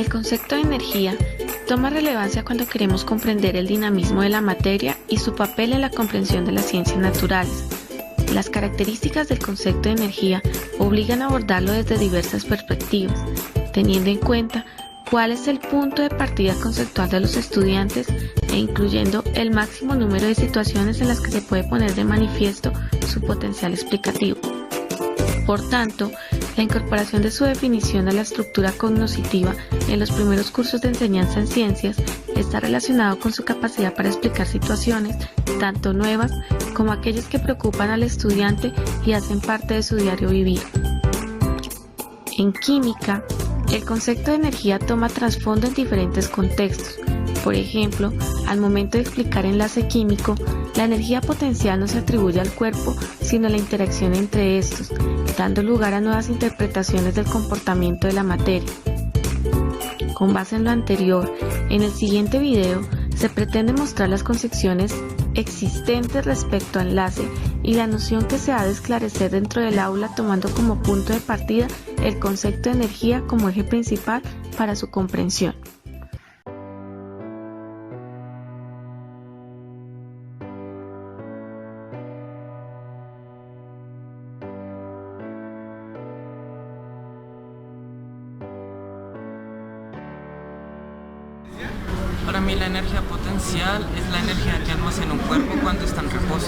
El concepto de energía toma relevancia cuando queremos comprender el dinamismo de la materia y su papel en la comprensión de las ciencias naturales. Las características del concepto de energía obligan a abordarlo desde diversas perspectivas, teniendo en cuenta cuál es el punto de partida conceptual de los estudiantes e incluyendo el máximo número de situaciones en las que se puede poner de manifiesto su potencial explicativo. Por tanto, la incorporación de su definición a la estructura cognoscitiva en los primeros cursos de enseñanza en ciencias está relacionado con su capacidad para explicar situaciones, tanto nuevas como aquellas que preocupan al estudiante y hacen parte de su diario vivir. En química, el concepto de energía toma trasfondo en diferentes contextos. Por ejemplo, al momento de explicar enlace químico, la energía potencial no se atribuye al cuerpo, sino a la interacción entre estos, dando lugar a nuevas interpretaciones del comportamiento de la materia. Con base en lo anterior, en el siguiente video se pretende mostrar las concepciones existentes respecto a enlace y la noción que se ha de esclarecer dentro del aula tomando como punto de partida el concepto de energía como eje principal para su comprensión. Para mí la energía potencial es la energía que almacena un cuerpo cuando está en reposo.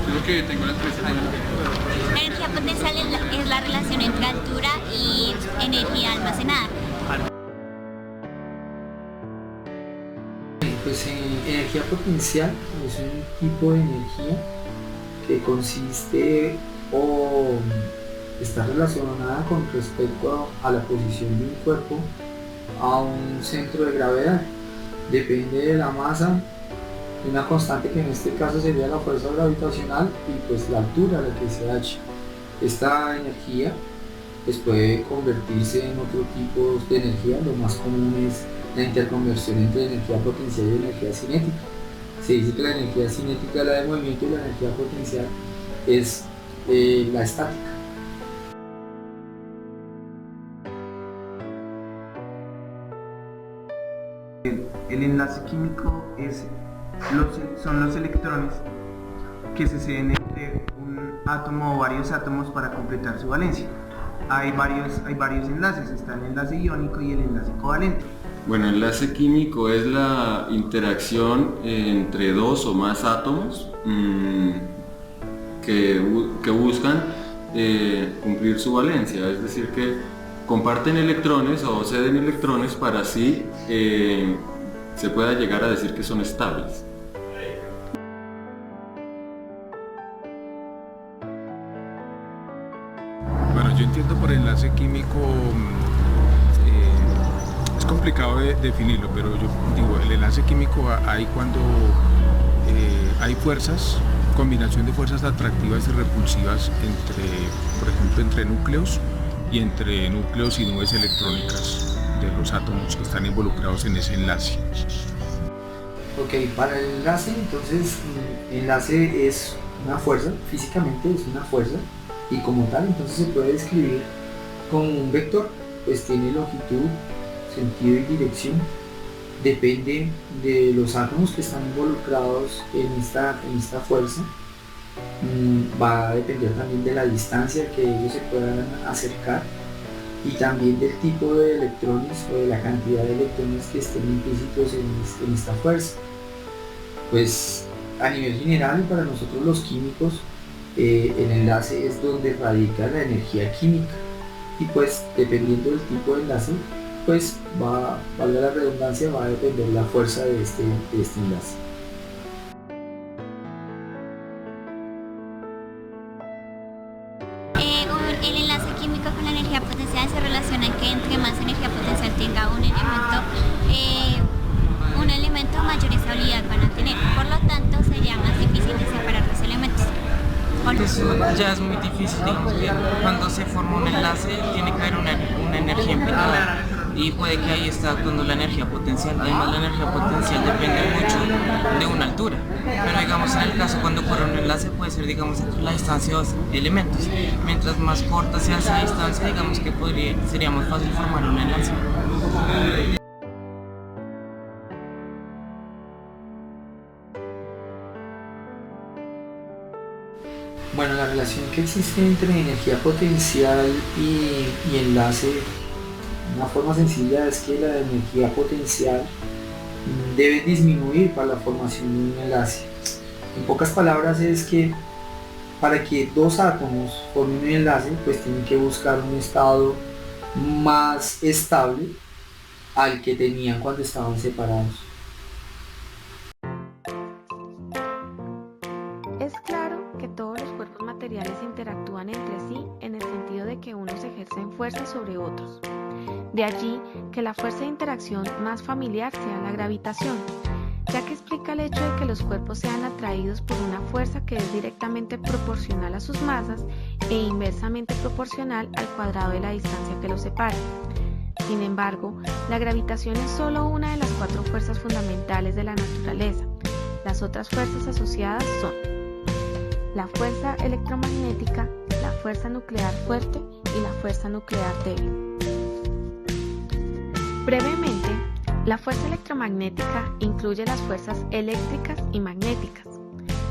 Creo que tengo las tres. La energía potencial es la relación entre altura y energía almacenada. Pues energía potencial es un tipo de energía que consiste o está relacionada con respecto a la posición de un cuerpo a un centro de gravedad. Depende de la masa, de una constante que en este caso sería la fuerza gravitacional y pues la altura a la que se hacha. Esta energía pues puede convertirse en otro tipo de energía. Lo más común es la interconversión entre energía potencial y energía cinética. Se dice que la energía cinética es la de movimiento y la energía potencial es la estática. El enlace químico son los electrones que se ceden entre un átomo o varios átomos para completar su valencia. Hay varios enlaces, está el enlace iónico y el enlace covalente. Bueno, enlace químico es la interacción entre dos o más átomos que buscan cumplir su valencia, es decir que comparten electrones o ceden electrones para así se pueda llegar a decir que son estables. Bueno, yo entiendo por enlace químico, es complicado de definirlo, pero yo digo, el enlace químico hay cuando hay fuerzas, combinación de fuerzas atractivas y repulsivas por ejemplo, entre núcleos y entre núcleos y nubes electrónicas de los átomos que están involucrados en ese enlace. Ok, para el enlace, entonces, enlace es una fuerza, físicamente es una fuerza, y como tal, entonces se puede describir como un vector, pues tiene longitud, sentido y dirección, depende de los átomos que están involucrados en esta fuerza. Va a depender también de la distancia que ellos se puedan acercar y también del tipo de electrones o de la cantidad de electrones que estén implícitos en esta fuerza. Pues a nivel general, para nosotros los químicos, el enlace es donde radica la energía química y pues dependiendo del tipo de enlace, pues valga la redundancia, va a depender la fuerza de este enlace. El enlace químico con la energía potencial se relaciona en que entre más energía potencial tenga un elemento mayor estabilidad van a tener, por lo tanto sería más difícil de separar los elementos. Pues ya es muy difícil, digamos que cuando se forma un enlace tiene que haber una energía implicada y puede que ahí esté actuando la energía potencial. Además la energía potencial depende mucho de una altura, pero digamos en el caso cuando ocurre un enlace puede ser digamos entre la distancia de dos elementos. Mientras más corta sea esa distancia, digamos que sería más fácil formar un enlace. Bueno, la relación que existe entre energía potencial y enlace, una forma sencilla es que la energía potencial debe disminuir para la formación de un enlace. En pocas palabras es que para que dos átomos formen un enlace, pues tienen que buscar un estado más estable al que tenían cuando estaban separados. Es claro que todos los cuerpos materiales interactúan entre sí en el sentido de que unos ejercen fuerza sobre otros. De allí que la fuerza de interacción más familiar sea la gravitación, ya que explica el hecho de que los cuerpos sean atraídos por una fuerza que es directamente proporcional a sus masas e inversamente proporcional al cuadrado de la distancia que los separa. Sin embargo, la gravitación es solo una de las 4 fuerzas fundamentales de la naturaleza. Las otras fuerzas asociadas son la fuerza electromagnética, la fuerza nuclear fuerte y la fuerza nuclear débil. Brevemente, la fuerza electromagnética incluye las fuerzas eléctricas y magnéticas.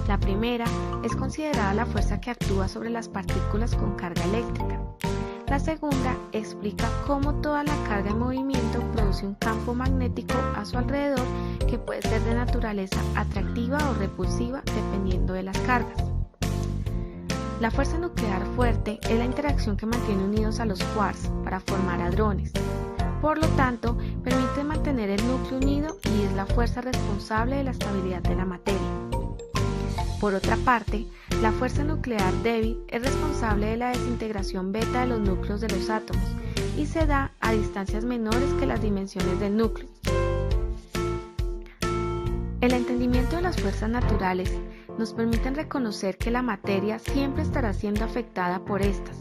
La primera es considerada la fuerza que actúa sobre las partículas con carga eléctrica. La segunda explica cómo toda la carga en movimiento produce un campo magnético a su alrededor que puede ser de naturaleza atractiva o repulsiva dependiendo de las cargas. La fuerza nuclear fuerte es la interacción que mantiene unidos a los quarks para formar hadrones. Por lo tanto, permite mantener el núcleo unido y es la fuerza responsable de la estabilidad de la materia. Por otra parte, la fuerza nuclear débil es responsable de la desintegración beta de los núcleos de los átomos y se da a distancias menores que las dimensiones del núcleo. El entendimiento de las fuerzas naturales nos permite reconocer que la materia siempre estará siendo afectada por estas.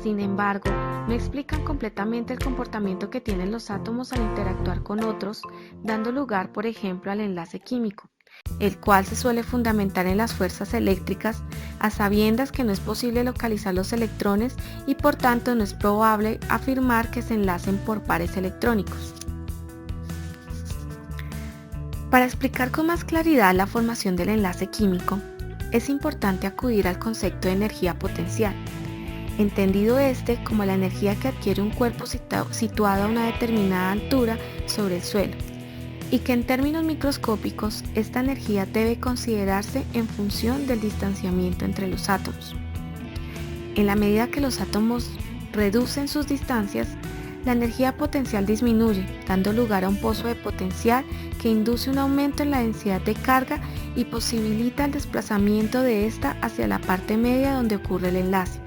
Sin embargo, no explican completamente el comportamiento que tienen los átomos al interactuar con otros, dando lugar, por ejemplo, al enlace químico, el cual se suele fundamentar en las fuerzas eléctricas, a sabiendas que no es posible localizar los electrones y por tanto no es probable afirmar que se enlacen por pares electrónicos. Para explicar con más claridad la formación del enlace químico, es importante acudir al concepto de energía potencial, entendido este como la energía que adquiere un cuerpo situado a una determinada altura sobre el suelo, y que en términos microscópicos esta energía debe considerarse en función del distanciamiento entre los átomos. En la medida que los átomos reducen sus distancias, la energía potencial disminuye, dando lugar a un pozo de potencial que induce un aumento en la densidad de carga y posibilita el desplazamiento de esta hacia la parte media donde ocurre el enlace.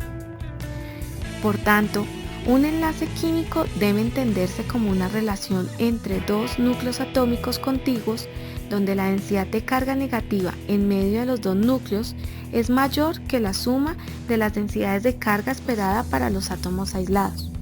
Por tanto, un enlace químico debe entenderse como una relación entre dos núcleos atómicos contiguos donde la densidad de carga negativa en medio de los dos núcleos es mayor que la suma de las densidades de carga esperada para los átomos aislados.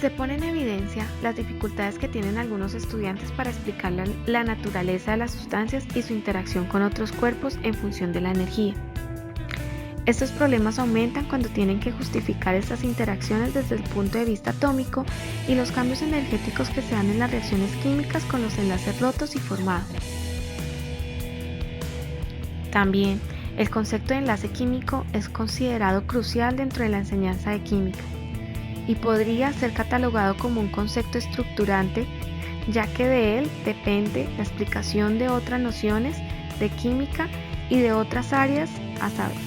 Se pone en evidencia las dificultades que tienen algunos estudiantes para explicar la naturaleza de las sustancias y su interacción con otros cuerpos en función de la energía. Estos problemas aumentan cuando tienen que justificar estas interacciones desde el punto de vista atómico y los cambios energéticos que se dan en las reacciones químicas con los enlaces rotos y formados. También, el concepto de enlace químico es considerado crucial dentro de la enseñanza de química y podría ser catalogado como un concepto estructurante, ya que de él depende la explicación de otras nociones de química y de otras áreas, a saber,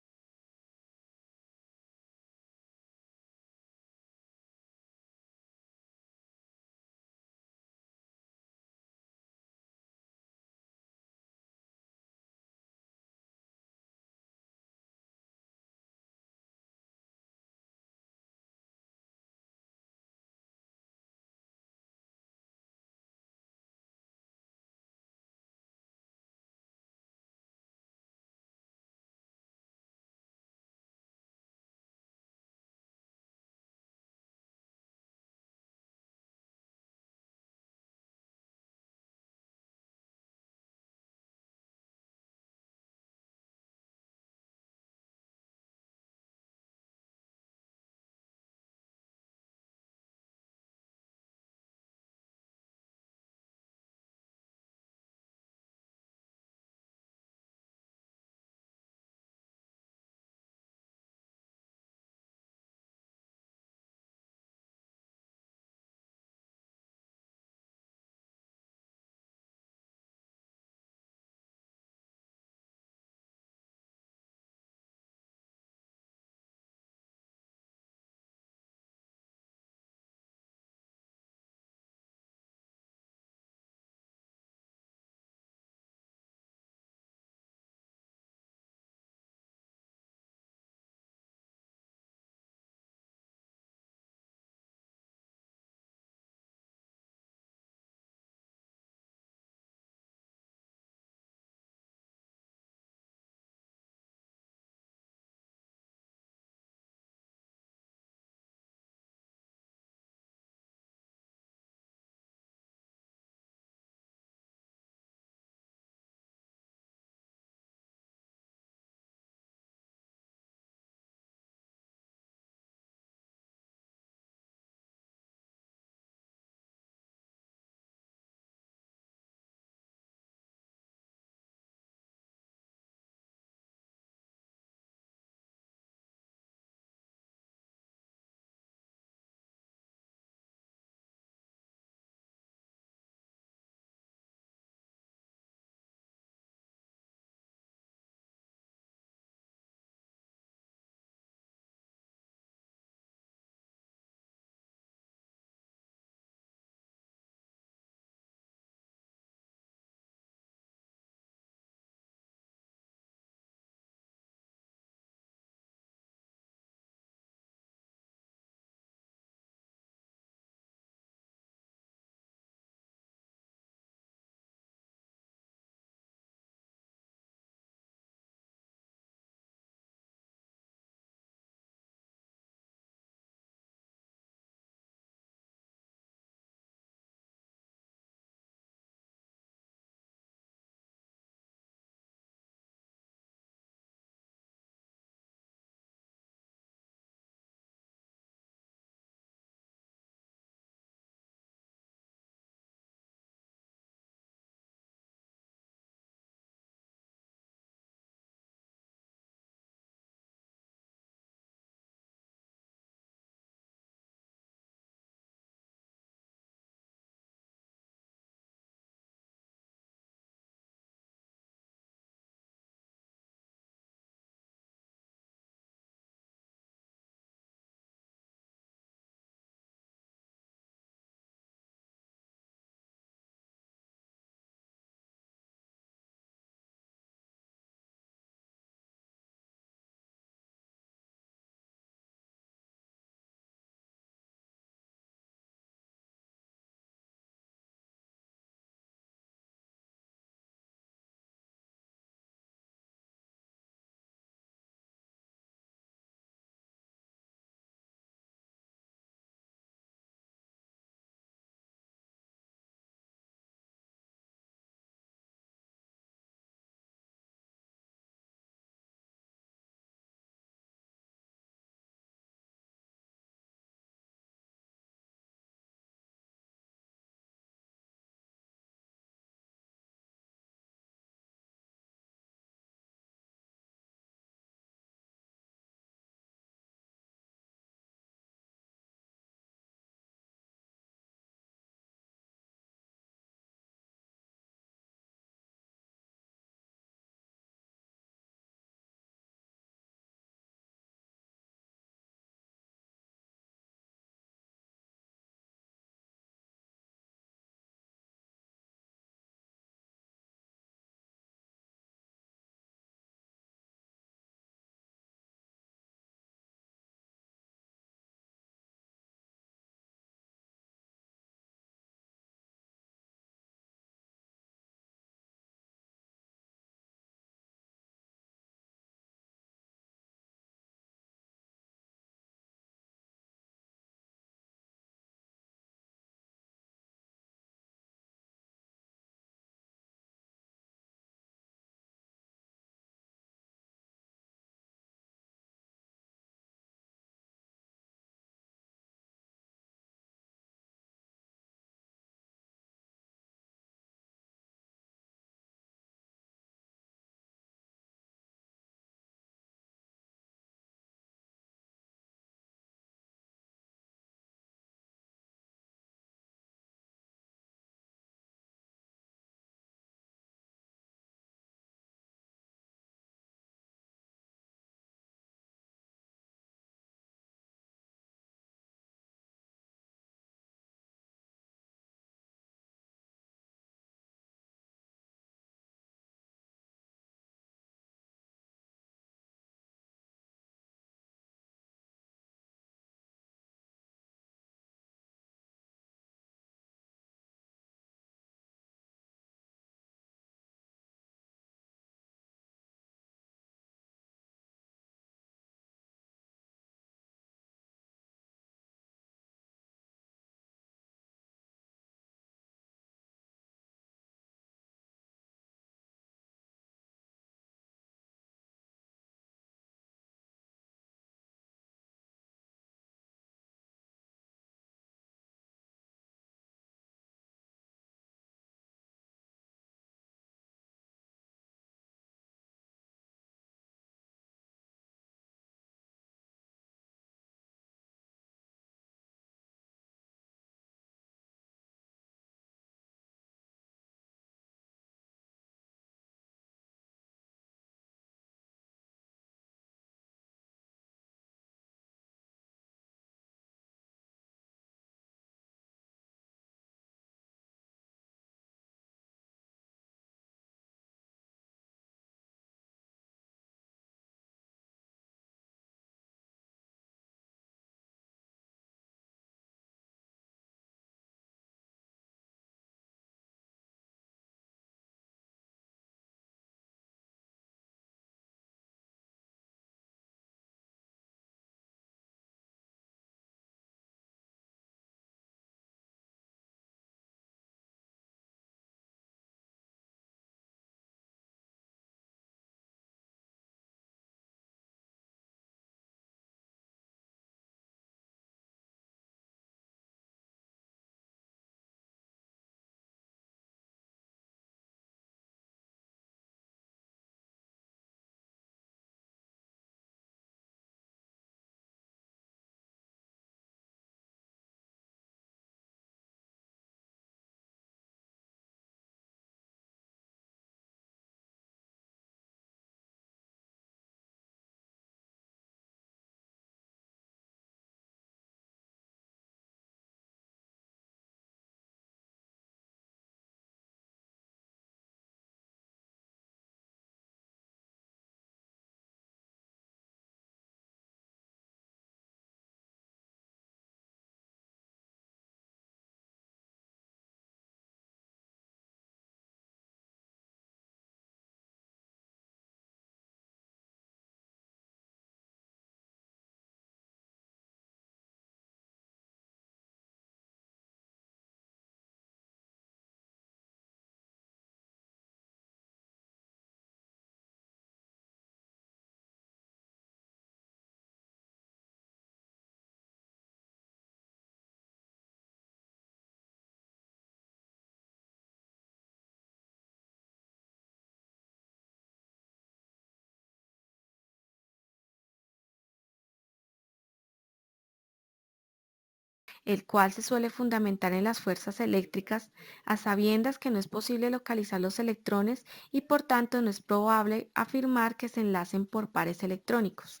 el cual se suele fundamentar en las fuerzas eléctricas, a sabiendas que no es posible localizar los electrones y por tanto no es probable afirmar que se enlacen por pares electrónicos.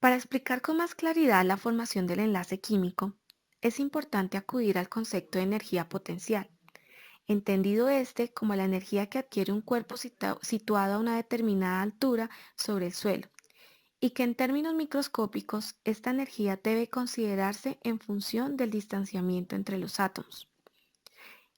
Para explicar con más claridad la formación del enlace químico, es importante acudir al concepto de energía potencial, entendido este como la energía que adquiere un cuerpo situado a una determinada altura sobre el suelo, y que en términos microscópicos esta energía debe considerarse en función del distanciamiento entre los átomos.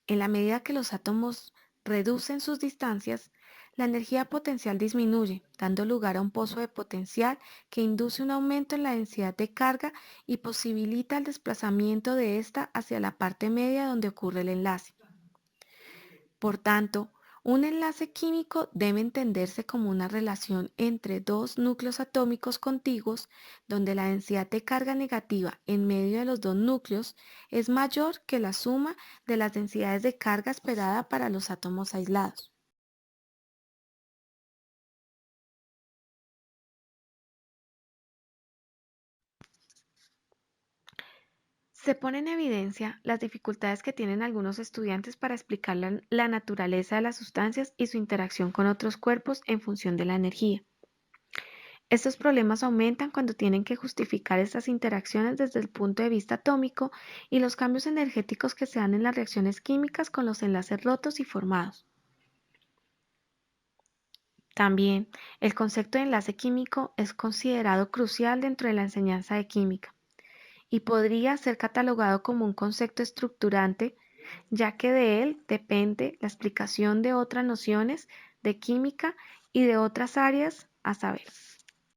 En la medida que los átomos reducen sus distancias, la energía potencial disminuye, dando lugar a un pozo de potencial que induce un aumento en la densidad de carga y posibilita el desplazamiento de ésta hacia la parte media donde ocurre el enlace. Por tanto, un enlace químico debe entenderse como una relación entre dos núcleos atómicos contiguos donde la densidad de carga negativa en medio de los dos núcleos es mayor que la suma de las densidades de carga esperada para los átomos aislados. Se pone en evidencia las dificultades que tienen algunos estudiantes para explicar la naturaleza de las sustancias y su interacción con otros cuerpos en función de la energía. Estos problemas aumentan cuando tienen que justificar estas interacciones desde el punto de vista atómico y los cambios energéticos que se dan en las reacciones químicas con los enlaces rotos y formados. También, el concepto de enlace químico es considerado crucial dentro de la enseñanza de química y podría ser catalogado como un concepto estructurante, ya que de él depende la explicación de otras nociones de química y de otras áreas, a saber,